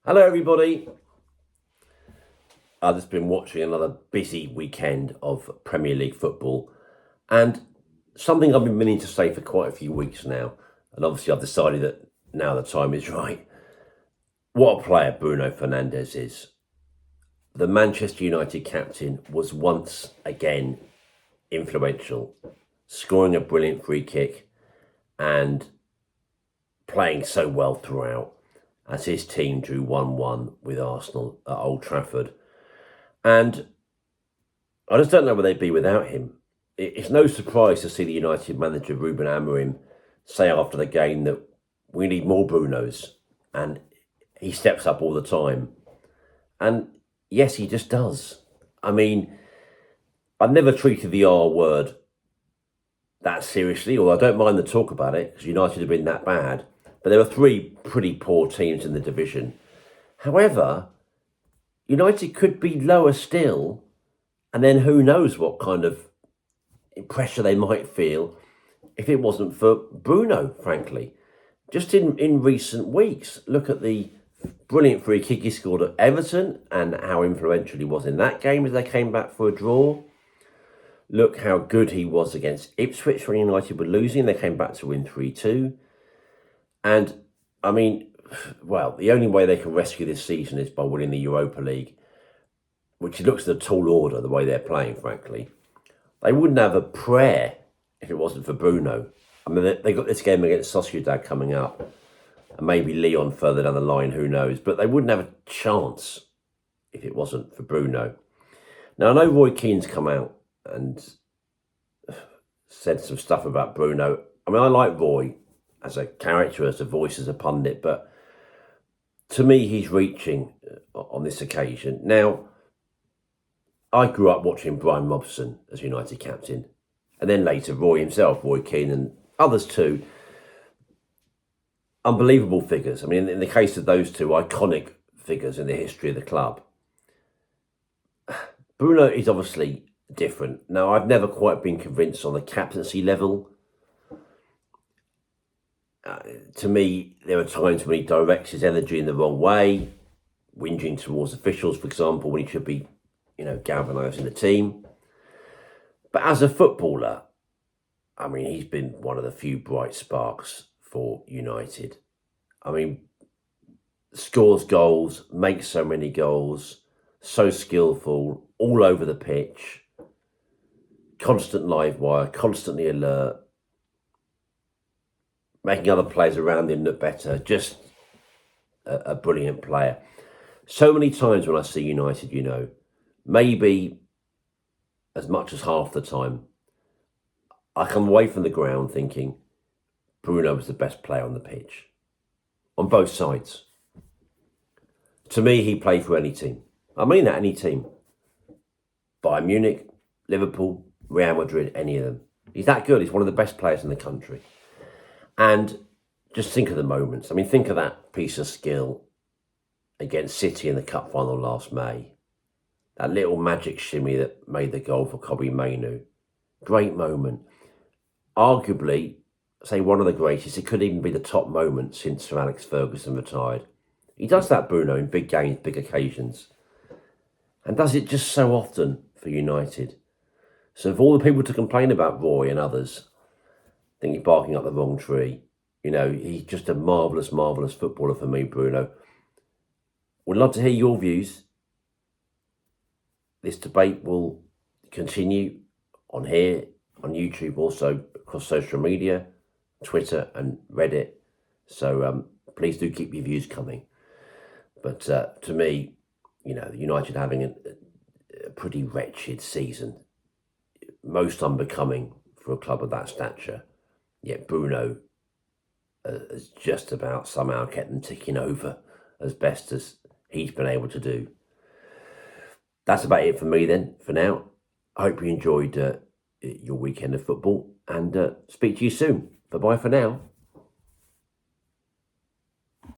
Hello, everybody. I've just been watching another busy weekend of Premier League football, and something I've been meaning to say for quite a few weeks now, and obviously I've decided that now the time is right. What a player Bruno Fernandes is. The Manchester United captain was once again influential, scoring a brilliant free kick and playing so well throughout as his team drew 1-1 with Arsenal at Old Trafford. And I just don't know where they'd be without him. It's no surprise to see the United manager, Ruben Amorim, say after the game that we need more Brunos. And he steps up all the time. And yes, he just does. I mean, I've never treated the R word that seriously, although I don't mind the talk about it, because United have been that bad. But there were three pretty poor teams in the division. However, United could be lower still, and then who knows what kind of pressure they might feel if it wasn't for Bruno, frankly. Just in recent weeks, look at the brilliant free kick he scored at Everton and how influential he was in that game as they came back for a draw. Look how good he was against Ipswich when United were losing. They came back to win 3-2. And, I mean, well, the only way they can rescue this season is by winning the Europa League, which looks a tall order the way they're playing, frankly. They wouldn't have a prayer if it wasn't for Bruno. I mean, they got this game against Sociedad coming up, and maybe Lyon further down the line, who knows. But they wouldn't have a chance if it wasn't for Bruno. Now, I know Roy Keane's come out and said some stuff about Bruno. I mean, I like Roy as a character, as a voice, as a pundit, but to me, he's reaching on this occasion. Now, I grew up watching Brian Robson as United captain, and then later Roy himself, Roy Keane, and others too. Unbelievable figures. I mean, in the case of those two, iconic figures in the history of the club. Bruno is obviously different. Now, I've never quite been convinced on the captaincy level. To me, there are times when he directs his energy in the wrong way, whinging towards officials, for example, when he should be, galvanising the team. But as a footballer, I mean, he's been one of the few bright sparks for United. I mean, scores goals, makes so many goals, so skillful, all over the pitch, constant live wire, constantly alert, making other players around him look better, just a brilliant player. So many times when I see United, maybe as much as half the time, I come away from the ground thinking Bruno was the best player on the pitch, on both sides. To me, he played for any team. I mean that, any team. Bayern Munich, Liverpool, Real Madrid, any of them. He's that good. He's one of the best players in the country. And just think of the moments. I mean, think of that piece of skill against City in the cup final last May. That little magic shimmy that made the goal for Kobe Mainu. Great moment. Arguably, say one of the greatest. It could even be the top moment since Sir Alex Ferguson retired. He does that, Bruno, in big games, big occasions. And does it just so often for United. So for all the people to complain about Roy and others, I think you're barking up the wrong tree. He's just a marvellous, marvellous footballer for me, Bruno. Would love to hear your views. This debate will continue on here, on YouTube, also across social media, Twitter and Reddit. So please do keep your views coming. But to me, United having a pretty wretched season, most unbecoming for a club of that stature. Yet Bruno has just about somehow kept them ticking over as best as he's been able to do. That's about it for me then, for now. I hope you enjoyed your weekend of football, and speak to you soon. Bye-bye for now.